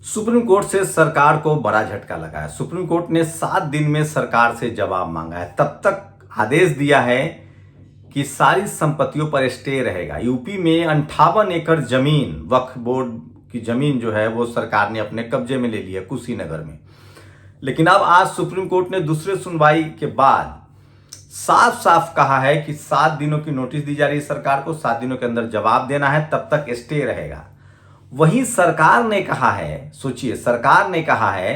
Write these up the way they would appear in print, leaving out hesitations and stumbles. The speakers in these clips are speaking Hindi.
सुप्रीम कोर्ट से सरकार को बड़ा झटका लगा है। सुप्रीम कोर्ट ने 7 दिन में सरकार से जवाब मांगा है। तब तक आदेश दिया है कि सारी संपत्तियों पर स्टे रहेगा। यूपी में 58 एकड़ जमीन, वक्फ बोर्ड की जमीन जो है वो सरकार ने अपने कब्जे में ले ली है कुशीनगर में। लेकिन अब आज सुप्रीम कोर्ट ने दूसरे सुनवाई के बाद साफ साफ कहा है कि 7 दिनों की नोटिस दी जा रही है सरकार को, 7 दिनों के अंदर जवाब देना है, तब तक स्टे रहेगा। वहीं सरकार ने कहा है, सोचिए, सरकार ने कहा है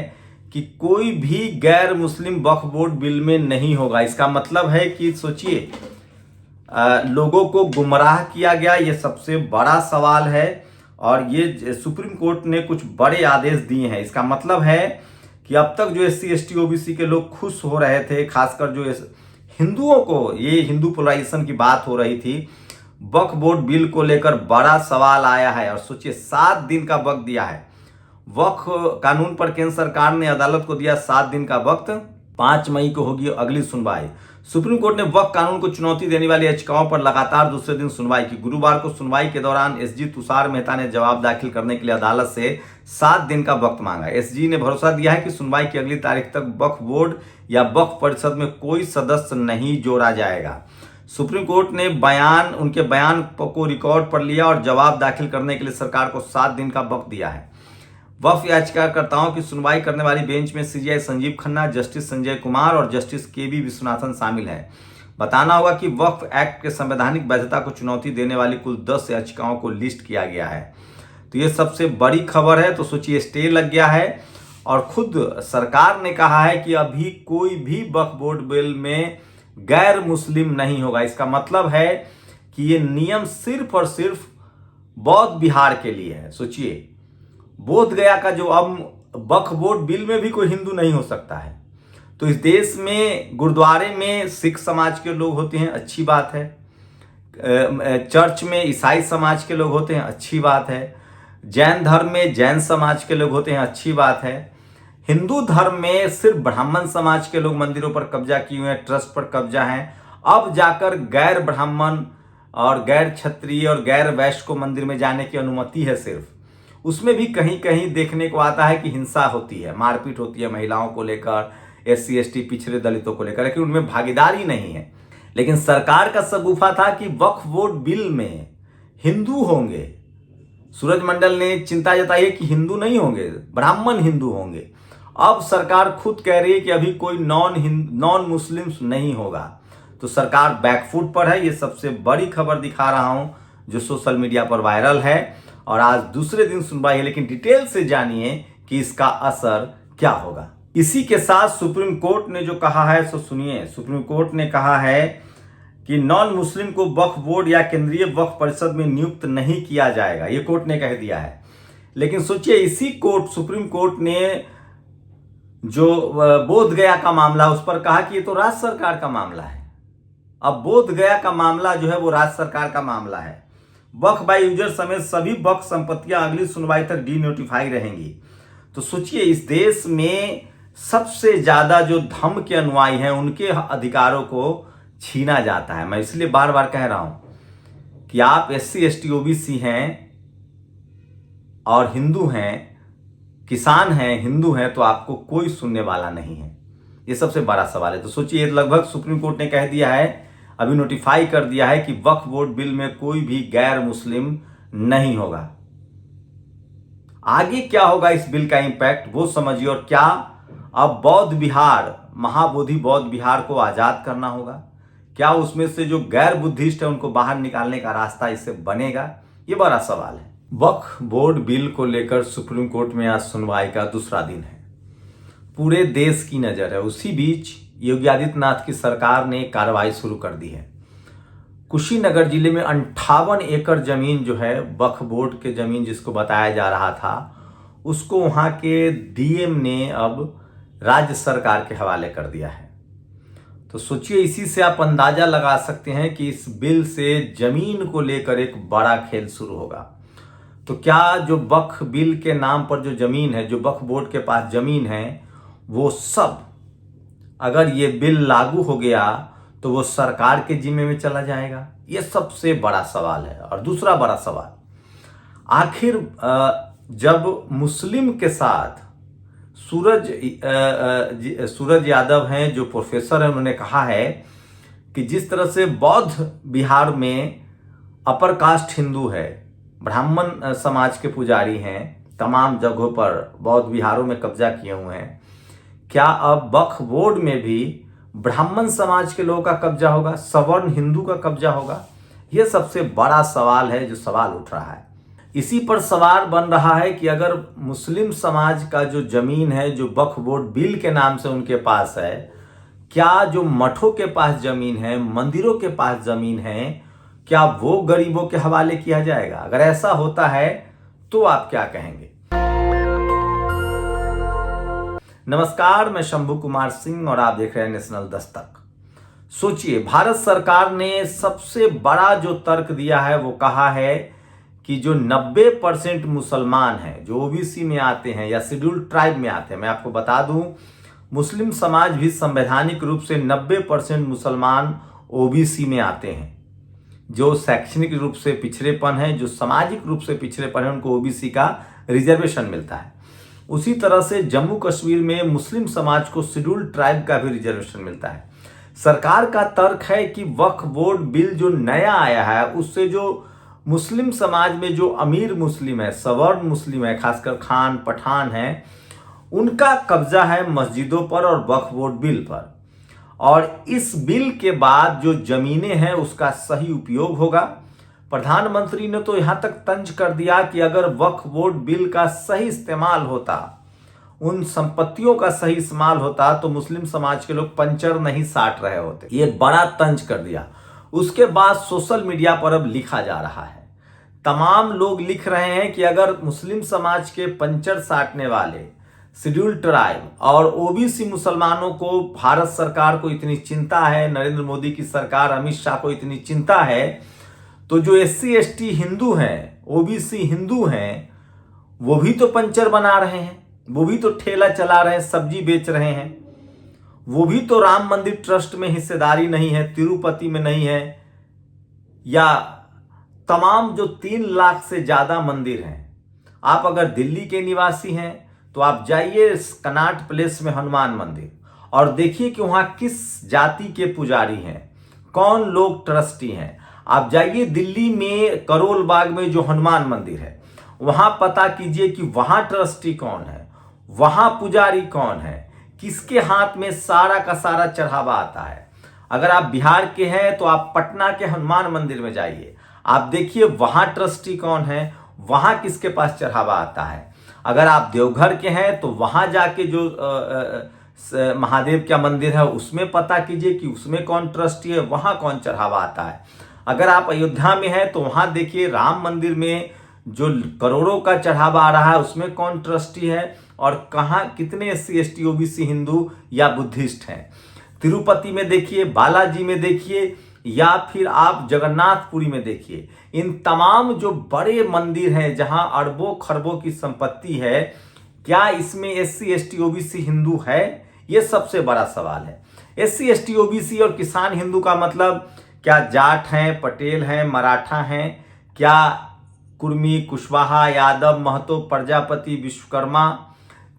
कि कोई भी गैर मुस्लिम वक्फ बोर्ड बिल में नहीं होगा। इसका मतलब है कि सोचिए, लोगों को गुमराह किया गया, ये सबसे बड़ा सवाल है। और ये सुप्रीम कोर्ट ने कुछ बड़े आदेश दिए हैं। इसका मतलब है कि अब तक जो SC ST OBC के लोग खुश हो रहे थे, खासकर जो हिंदुओं को, ये हिंदू पोलराइजेशन की बात हो रही थी, वक्फ बोर्ड बिल को लेकर बड़ा सवाल आया है। और सोचिए, 7 दिन का वक्त दिया है। वक्फ कानून पर केंद्र सरकार ने अदालत को दिया 7 दिन का वक्त। 5 मई को होगी अगली सुनवाई। सुप्रीम कोर्ट ने वक्फ कानून को चुनौती देने वाली याचिकाओं पर लगातार दूसरे दिन सुनवाई की। गुरुवार को सुनवाई के दौरान SG तुषार मेहता ने जवाब दाखिल करने के लिए अदालत से 7 दिन का वक्त मांगा। SG ने भरोसा दिया है कि सुनवाई की अगली तारीख तक वक्फ बोर्ड या वक्फ परिषद में कोई सदस्य नहीं जोड़ा जाएगा। सुप्रीम कोर्ट ने उनके बयान को रिकॉर्ड पर लिया और जवाब दाखिल करने के लिए सरकार को 7 दिन का वक्त दिया है। वक्फ याचिकाकर्ताओं की सुनवाई करने वाली बेंच में CJI संजीव खन्ना, जस्टिस संजय कुमार और जस्टिस KB विश्वनाथन शामिल हैं। बताना होगा कि वक्फ एक्ट के संवैधानिक वैधता को चुनौती देने वाली कुल 10 याचिकाओं को लिस्ट किया गया है। तो ये सबसे बड़ी खबर है। तो सोचिए, स्टे लग गया है और खुद सरकार ने कहा है कि अभी कोई भी वक्फ बोर्ड बिल में गैर मुस्लिम नहीं होगा। इसका मतलब है कि ये नियम सिर्फ और सिर्फ बौद्ध बिहार के लिए है। सोचिए, बोध गया का जो अब वक्फ बोर्ड बिल में भी कोई हिंदू नहीं हो सकता है। तो इस देश में गुरुद्वारे में सिख समाज के लोग होते हैं, अच्छी बात है। चर्च में ईसाई समाज के लोग होते हैं, अच्छी बात है। जैन धर्म में जैन समाज के लोग होते हैं, अच्छी बात है। हिंदू धर्म में सिर्फ ब्राह्मण समाज के लोग मंदिरों पर कब्जा किए हुए हैं, ट्रस्ट पर कब्जा है। अब जाकर गैर ब्राह्मण और गैर क्षत्रिय और गैर वैश्य को मंदिर में जाने की अनुमति है सिर्फ। उसमें भी कहीं कहीं देखने को आता है कि हिंसा होती है, मारपीट होती है महिलाओं को लेकर, SC ST पिछड़े दलितों को लेकर, लेकिन उनमें भागीदारी नहीं है। लेकिन सरकार का शगुफा था कि वक्फ बोर्ड बिल में हिंदू होंगे। सूरज मंडल ने चिंता जताई है कि हिंदू नहीं होंगे, ब्राह्मण हिंदू होंगे। अब सरकार खुद कह रही है कि अभी कोई नॉन मुस्लिम्स नहीं होगा। तो सरकार बैकफुट पर है। ये सबसे बड़ी खबर दिखा रहा हूं जो सोशल मीडिया पर वायरल है। और आज दूसरे दिन सुनवाई है, लेकिन डिटेल से जानिए कि इसका असर क्या होगा। इसी के साथ सुप्रीम कोर्ट ने जो कहा है सो सुनिए। सुप्रीम कोर्ट ने कहा है कि नॉन मुस्लिम को वक्फ बोर्ड या केंद्रीय वक्फ परिषद में नियुक्त नहीं किया जाएगा, ये कोर्ट ने कह दिया है। लेकिन सोचिए, इसी सुप्रीम कोर्ट ने जो बोध गया का मामला, उस पर कहा कि ये तो राज्य सरकार का मामला है। अब बोध गया का मामला जो है वो राज्य सरकार का मामला है। वक्फ बाय यूजर समेत सभी वक्फ संपत्तियां अगली सुनवाई तक डीनोटिफाई रहेंगी। तो सोचिए, इस देश में सबसे ज्यादा जो धर्म के अनुयायी हैं उनके अधिकारों को छीना जाता है। मैं इसलिए बार बार कह रहा हूं कि आप SC ST OBC हैं और हिंदू हैं, किसान हैं, हिंदू हैं, तो आपको कोई सुनने वाला नहीं है। ये सबसे बड़ा सवाल है। तो सोचिए, लगभग सुप्रीम कोर्ट ने कह दिया है, अभी नोटिफाई कर दिया है कि वक्फ बोर्ड बिल में कोई भी गैर मुस्लिम नहीं होगा। आगे क्या होगा इस बिल का इंपैक्ट वो समझिए। और क्या अब बौद्ध बिहार, महाबोधि बौद्ध बिहार को आजाद करना होगा? क्या उसमें से जो गैर बुद्धिस्ट है उनको बाहर निकालने का रास्ता इससे बनेगा? ये बड़ा सवाल है। वक्फ बोर्ड बिल को लेकर सुप्रीम कोर्ट में आज सुनवाई का दूसरा दिन है। पूरे देश की नजर है। उसी बीच योगी आदित्यनाथ की सरकार ने कार्रवाई शुरू कर दी है। कुशीनगर जिले में 58 एकड़ जमीन जो है वक्फ बोर्ड के जमीन जिसको बताया जा रहा था, उसको वहां के DM ने अब राज्य सरकार के हवाले कर दिया है। तो सोचिए, इसी से आप अंदाजा लगा सकते हैं कि इस बिल से जमीन को लेकर एक बड़ा खेल शुरू होगा। तो क्या जो वक्फ बिल के नाम पर जो जमीन है, जो वक्फ बोर्ड के पास जमीन है, वो सब अगर ये बिल लागू हो गया तो वो सरकार के जिम्मे में चला जाएगा? ये सबसे बड़ा सवाल है। और दूसरा बड़ा सवाल, आखिर जब मुस्लिम के साथ सूरज यादव हैं जो प्रोफेसर हैं, उन्होंने कहा है कि जिस तरह से बौद्ध बिहार में अपर कास्ट हिंदू है, ब्राह्मण समाज के पुजारी हैं, तमाम जगहों पर बौद्ध बिहारों में कब्जा किए हुए हैं, क्या अब वक्फ बोर्ड में भी ब्राह्मण समाज के लोगों का कब्जा होगा, सवर्ण हिंदू का कब्जा होगा? यह सबसे बड़ा सवाल है जो सवाल उठ रहा है। इसी पर सवाल बन रहा है कि अगर मुस्लिम समाज का जो जमीन है, जो वक्फ बोर्ड बिल के नाम से उनके पास है, क्या जो मठों के पास जमीन है, मंदिरों के पास जमीन है, क्या वो गरीबों के हवाले किया जाएगा? अगर ऐसा होता है तो आप क्या कहेंगे? नमस्कार, मैं शंभू कुमार सिंह और आप देख रहे हैं नेशनल दस्तक। सोचिए, भारत सरकार ने सबसे बड़ा जो तर्क दिया है वो कहा है कि जो 90% मुसलमान हैं, जो ओबीसी में आते हैं या शेड्यूल्ड ट्राइब में आते हैं, मैं आपको बता दूं मुस्लिम समाज भी संवैधानिक रूप से 90% मुसलमान ओबीसी में आते हैं। जो शैक्षणिक रूप से पिछड़ेपन है, जो सामाजिक रूप से पिछड़ेपन है, उनको ओबीसी का रिजर्वेशन मिलता है। उसी तरह से जम्मू कश्मीर में मुस्लिम समाज को शेड्यूल्ड ट्राइब का भी रिजर्वेशन मिलता है। सरकार का तर्क है कि वक्फ बोर्ड बिल जो नया आया है उससे जो मुस्लिम समाज में जो अमीर मुस्लिम है, सवर्ण मुस्लिम है, खासकर खान पठान है, उनका कब्जा है मस्जिदों पर और वक्फ बोर्ड बिल पर, और इस बिल के बाद जो जमीनें हैं उसका सही उपयोग होगा। प्रधानमंत्री ने तो यहां तक तंज कर दिया कि अगर वक्फ बोर्ड बिल का सही इस्तेमाल होता, उन संपत्तियों का सही इस्तेमाल होता, तो मुस्लिम समाज के लोग पंचर नहीं साट रहे होते। ये बड़ा तंज कर दिया। उसके बाद सोशल मीडिया पर अब लिखा जा रहा है, तमाम लोग लिख रहे हैं कि अगर मुस्लिम समाज के पंचर साटने वाले शेड्यूल्ड ट्राइब और ओबीसी मुसलमानों को भारत सरकार को इतनी चिंता है, नरेंद्र मोदी की सरकार, अमित शाह को इतनी चिंता है, तो जो SC ST हिंदू हैं, ओबीसी हिंदू हैं, वो भी तो पंचर बना रहे हैं, वो भी तो ठेला चला रहे हैं, सब्जी बेच रहे हैं, वो भी तो राम मंदिर ट्रस्ट में हिस्सेदारी नहीं है, तिरुपति में नहीं है, या तमाम जो 3 लाख से ज्यादा मंदिर हैं। आप अगर दिल्ली के निवासी हैं तो आप जाइए कनॉट प्लेस में हनुमान मंदिर और देखिए कि वहां किस जाति के पुजारी हैं, कौन लोग ट्रस्टी हैं। आप जाइए दिल्ली में करोल बाग में जो हनुमान मंदिर है, वहां पता कीजिए कि वहां ट्रस्टी कौन है, वहां पुजारी कौन है, किसके हाथ में सारा का सारा चढ़ावा आता है। अगर आप बिहार के हैं तो आप पटना के हनुमान मंदिर में जाइए, आप देखिए वहां ट्रस्टी कौन है, वहां किसके पास चढ़ावा आता है। अगर आप देवघर के हैं तो वहां जाके जो महादेव का मंदिर है उसमें पता कीजिए कि उसमें कौन ट्रस्टी है, वहां कौन चढ़ावा आता है। अगर आप अयोध्या में हैं तो वहां देखिए राम मंदिर में जो करोड़ों का चढ़ावा आ रहा है उसमें कौन ट्रस्टी है और कहां कितने SC ST OBC हिंदू या बुद्धिस्ट हैं। तिरुपति में देखिए, बालाजी में देखिए, या फिर आप जगन्नाथपुरी में देखिए। इन तमाम जो बड़े मंदिर हैं जहां अरबों खरबों की संपत्ति है, क्या इसमें SC ST OBC हिंदू है? यह सबसे बड़ा सवाल है। SC ST OBC और किसान हिंदू का मतलब क्या जाट हैं, पटेल हैं, मराठा हैं, क्या कुर्मी, कुशवाहा, यादव, महतो, प्रजापति, विश्वकर्मा,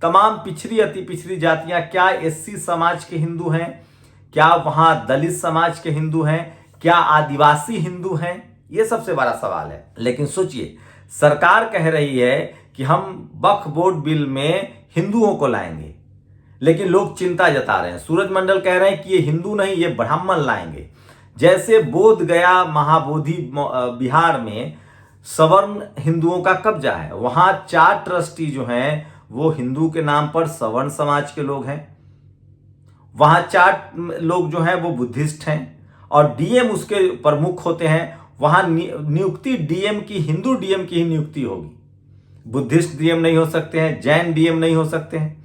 तमाम पिछड़ी अति पिछड़ी जातियां क्या SC समाज के हिंदू हैं? क्या वहां दलित समाज के हिंदू हैं? क्या आदिवासी हिंदू हैं? यह सबसे बड़ा सवाल है। लेकिन सोचिए, सरकार कह रही है कि हम वक्फ बोर्ड बिल में हिंदुओं को लाएंगे, लेकिन लोग चिंता जता रहे हैं। सूरज मंडल कह रहे हैं कि ये हिंदू नहीं, ये ब्राह्मण लाएंगे। जैसे बोध गया, महाबोधि बिहार में सवर्ण हिंदुओं का कब्जा है, वहां 4 ट्रस्टी जो हैं वो हिंदू के नाम पर सवर्ण समाज के लोग हैं, वहां 4 लोग जो हैं वो बुद्धिस्ट हैं और DM उसके प्रमुख होते हैं। वहां नियुक्ति DM की, हिंदू DM की ही नियुक्ति होगी, बुद्धिस्ट DM नहीं हो सकते हैं, जैन DM नहीं हो सकते हैं।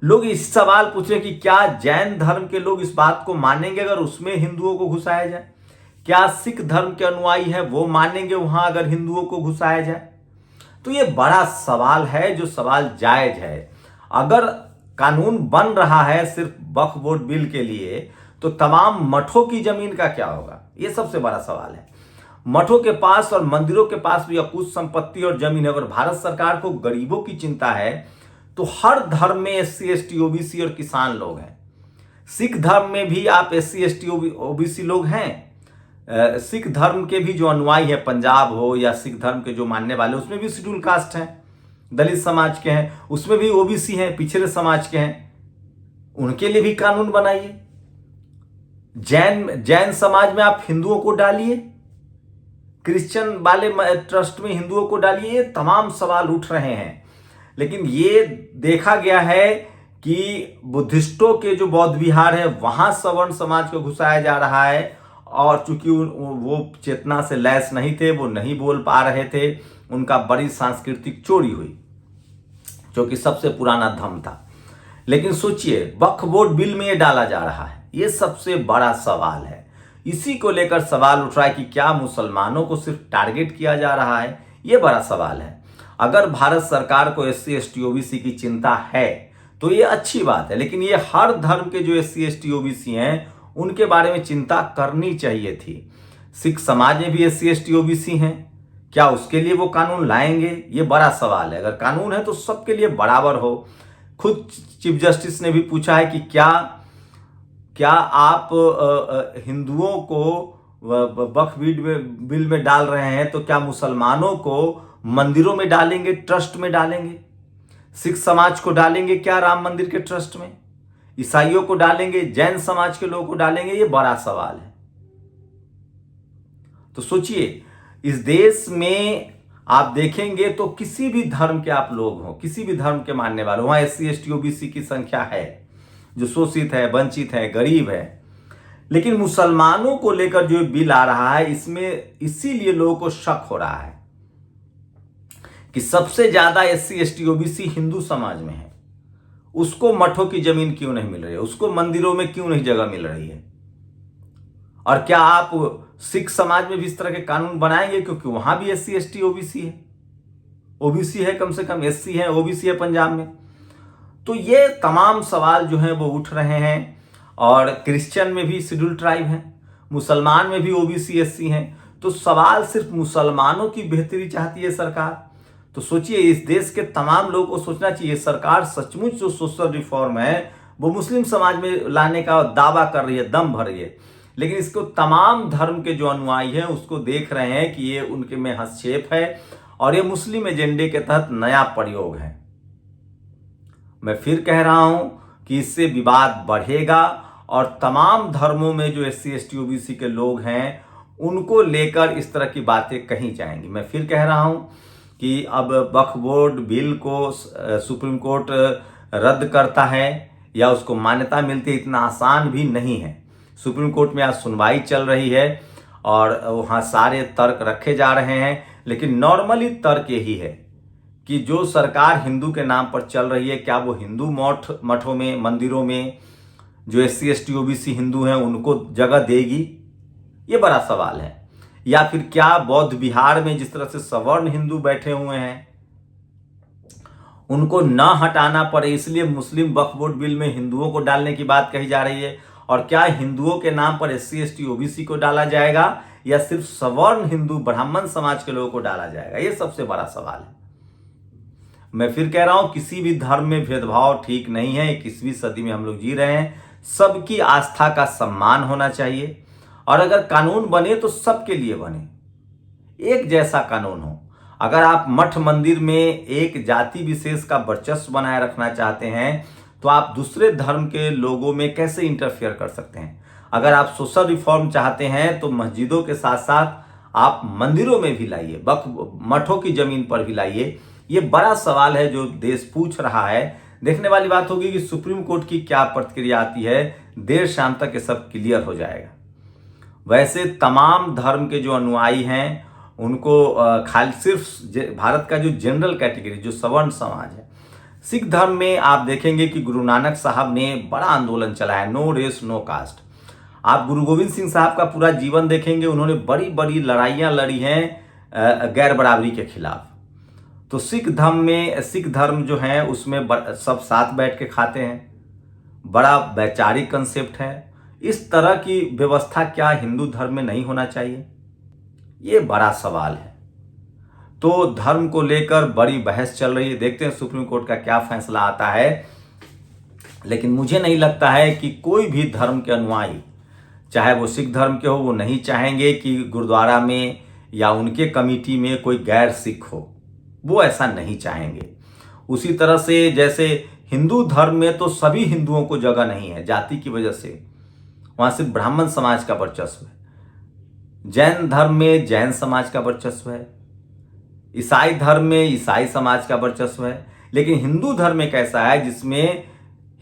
लोग इस सवाल पूछ रहे कि क्या जैन धर्म के लोग इस बात को मानेंगे अगर उसमें हिंदुओं को घुसाया जाए? क्या सिख धर्म के अनुयायी है वो मानेंगे वहां अगर हिंदुओं को घुसाया जाए? तो ये बड़ा सवाल है, जो सवाल जायज है। अगर कानून बन रहा है सिर्फ वक्फ बोर्ड बिल के लिए, तो तमाम मठों की जमीन का क्या होगा? ये सबसे बड़ा सवाल है। मठों के पास और मंदिरों के पास भी अकुत संपत्ति और जमीन है। अगर भारत सरकार को गरीबों की चिंता है तो हर धर्म में एससी एसटी ओबीसी और किसान लोग हैं। सिख धर्म में भी आप एससी एसटी ओबीसी लोग हैं। सिख धर्म के भी जो अनुयायी है, पंजाब हो या सिख धर्म के जो मानने वाले, उसमें भी शेड्यूल कास्ट हैं, दलित समाज के हैं, उसमें भी ओबीसी हैं, पिछड़े समाज के हैं। उनके लिए भी कानून बनाइए। जैन समाज में आप हिंदुओं को डालिए, क्रिश्चियन वाले ट्रस्ट में हिंदुओं को डालिए। ये तमाम सवाल उठ रहे हैं। लेकिन ये देखा गया है कि बुद्धिस्टों के जो बौद्ध विहार है वहां सवर्ण समाज को घुसाया जा रहा है, और चूंकि वो चेतना से लैस नहीं थे, वो नहीं बोल पा रहे थे, उनका बड़ी सांस्कृतिक चोरी हुई, जो कि सबसे पुराना धर्म था। लेकिन सोचिए, वक्फ बोर्ड बिल में ये डाला जा रहा है, ये सबसे बड़ा सवाल है। इसी को लेकर सवाल उठ रहा है कि क्या मुसलमानों को सिर्फ टारगेट किया जा रहा है, ये बड़ा सवाल है। अगर भारत सरकार को एससी एसटी ओबीसी की चिंता है तो ये अच्छी बात है, लेकिन ये हर धर्म के जो एससी एसटी ओबीसी हैं उनके बारे में चिंता करनी चाहिए थी। सिख समाज में भी एससी एसटी ओबीसी हैं, क्या उसके लिए वो कानून लाएंगे, ये बड़ा सवाल है। अगर कानून है तो सबके लिए बराबर हो। खुद चीफ जस्टिस ने भी पूछा है कि क्या आप हिंदुओं को वक्फ बिल में डाल रहे हैं तो क्या मुसलमानों को मंदिरों में डालेंगे, ट्रस्ट में डालेंगे? सिख समाज को डालेंगे क्या राम मंदिर के ट्रस्ट में? ईसाइयों को डालेंगे, जैन समाज के लोगों को डालेंगे? ये बड़ा सवाल है। तो सोचिए, इस देश में आप देखेंगे तो किसी भी धर्म के आप लोग हो, किसी भी धर्म के मानने वाले, वहां एससी एसटी ओबीसी की संख्या है, जो शोषित है, वंचित है, गरीब है। लेकिन मुसलमानों को लेकर जो बिल आ रहा है, इसमें इसीलिए लोगों को शक हो रहा है कि सबसे ज्यादा एससी एसटी ओबीसी हिंदू समाज में है। उसको मठों की जमीन क्यों नहीं मिल रही है? उसको मंदिरों में क्यों नहीं जगह मिल रही है? और क्या आप सिख समाज में भी इस तरह के कानून बनाएंगे? क्योंकि वहां भी एससी एसटी ओबीसी है, ओबीसी है, कम से कम एससी है, ओबीसी है पंजाब में। तो ये तमाम सवाल जो हैं वो उठ रहे हैं। और क्रिश्चियन में भी शेड्यूल ट्राइब है, मुसलमान में भी ओबीसी एससी हैं। तो सवाल सिर्फ मुसलमानों की बेहतरी चाहती है सरकार। तो सोचिए, इस देश के तमाम लोगों को सोचना चाहिए, सरकार सचमुच जो सोशल रिफॉर्म है वो मुस्लिम समाज में लाने का दावा कर रही है, दम भर रही है, लेकिन इसको तमाम धर्म के जो अनुयायी हैं उसको देख रहे हैं कि ये उनके में हस्तक्षेप है और ये मुस्लिम एजेंडे के तहत नया प्रयोग है। मैं फिर कह रहा हूं कि इससे विवाद बढ़ेगा और तमाम धर्मों में जो एससी एसटी ओबीसी के लोग हैं उनको लेकर इस तरह की बातें कही जाएंगी। मैं फिर कह रहा हूं कि अब वक्फ बोर्ड बिल को सुप्रीम कोर्ट रद्द करता है या उसको मान्यता मिलती है, इतना आसान भी नहीं है। सुप्रीम कोर्ट में आज सुनवाई चल रही है और वहाँ सारे तर्क रखे जा रहे हैं, लेकिन नॉर्मली तर्क यही है कि जो सरकार हिंदू के नाम पर चल रही है, क्या वो हिंदू मठों में, मंदिरों में जो एससी एसटी ओबीसी हिंदू हैं उनको जगह देगी? ये बड़ा सवाल है। या फिर क्या बौद्ध विहार में जिस तरह से सवर्ण हिंदू बैठे हुए हैं उनको न हटाना पड़े, इसलिए मुस्लिम वक्फ बोर्ड बिल में हिंदुओं को डालने की बात कही जा रही है? और क्या हिंदुओं के नाम पर एससी एसटी ओबीसी को डाला जाएगा या सिर्फ सवर्ण हिंदू ब्राह्मण समाज के लोगों को डाला जाएगा? ये सबसे बड़ा सवाल है। मैं फिर कह रहा हूं, किसी भी धर्म में भेदभाव ठीक नहीं है। 21वीं सदी में हम लोग जी रहे हैं, सबकी आस्था का सम्मान होना चाहिए और अगर कानून बने तो सबके लिए बने, एक जैसा कानून हो। अगर आप मठ मंदिर में एक जाति विशेष का वर्चस्व बनाए रखना चाहते हैं तो आप दूसरे धर्म के लोगों में कैसे इंटरफेयर कर सकते हैं? अगर आप सोशल रिफॉर्म चाहते हैं तो मस्जिदों के साथ साथ आप मंदिरों में भी लाइए, मठों की जमीन पर भी लाइए। ये बड़ा सवाल है जो देश पूछ रहा है। देखने वाली बात होगी कि सुप्रीम कोर्ट की क्या प्रतिक्रिया आती है। देर शाम तक ये सब क्लियर हो जाएगा। वैसे तमाम धर्म के जो अनुयायी हैं उनको खाली सिर्फ भारत का जो जनरल कैटेगरी, जो सवर्ण समाज है, सिख धर्म में आप देखेंगे कि गुरु नानक साहब ने बड़ा आंदोलन चलाया, नो रेस नो कास्ट। आप गुरु गोविंद सिंह साहब का पूरा जीवन देखेंगे, उन्होंने बड़ी बड़ी लड़ाइयां लड़ी हैं गैर बराबरी के खिलाफ। तो सिख धर्म जो है उसमें सब साथ बैठ के खाते हैं, बड़ा वैचारिक कंसेप्ट है। इस तरह की व्यवस्था क्या हिंदू धर्म में नहीं होना चाहिए? ये बड़ा सवाल है। तो धर्म को लेकर बड़ी बहस चल रही है, देखते हैं सुप्रीम कोर्ट का क्या फैसला आता है। लेकिन मुझे नहीं लगता है कि कोई भी धर्म के अनुयायी, चाहे वो सिख धर्म के हो, वो नहीं चाहेंगे कि गुरुद्वारा में या उनके कमेटी में कोई गैर सिख हो, वो ऐसा नहीं चाहेंगे। उसी तरह से जैसे हिंदू धर्म में तो सभी हिंदुओं को जगह नहीं है जाति की वजह से, वहां सिर्फ ब्राह्मण समाज का वर्चस्व है। जैन धर्म में जैन समाज का वर्चस्व है, ईसाई धर्म में ईसाई समाज का वर्चस्व है। लेकिन हिंदू धर्म एक ऐसा है जिसमें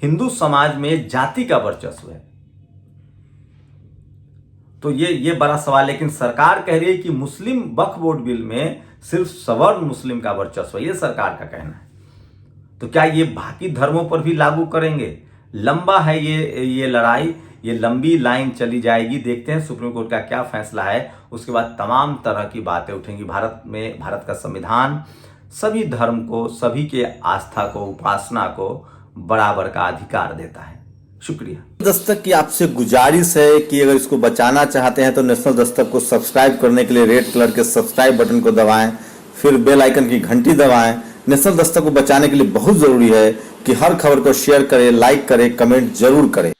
हिंदू समाज में जाति का वर्चस्व है। तो ये बड़ा सवाल। लेकिन सरकार कह रही है कि मुस्लिम वक्फ बोर्ड बिल में सिर्फ सवर्ण मुस्लिम का वर्चस्व है, ये सरकार का कहना है। तो क्या ये बाकी धर्मों पर भी लागू करेंगे? लंबा है ये लड़ाई, ये लंबी लाइन चली जाएगी। देखते हैं सुप्रीम कोर्ट का क्या फैसला है। उसके बाद तमाम तरह की बातें उठेंगी। भारत का संविधान सभी धर्म को, सभी के आस्था को, उपासना को बराबर का अधिकार देता है। शुक्रिया। दस्तक की आपसे गुजारिश है कि अगर इसको बचाना चाहते हैं तो नेशनल दस्तक को सब्सक्राइब करने के लिए रेड कलर के सब्सक्राइब बटन को दबाएं, फिर बेल आइकन की घंटी दबाएं। नेशनल दस्तक को बचाने के लिए बहुत जरूरी है कि हर खबर को शेयर करें, लाइक करें, कमेंट जरूर करें।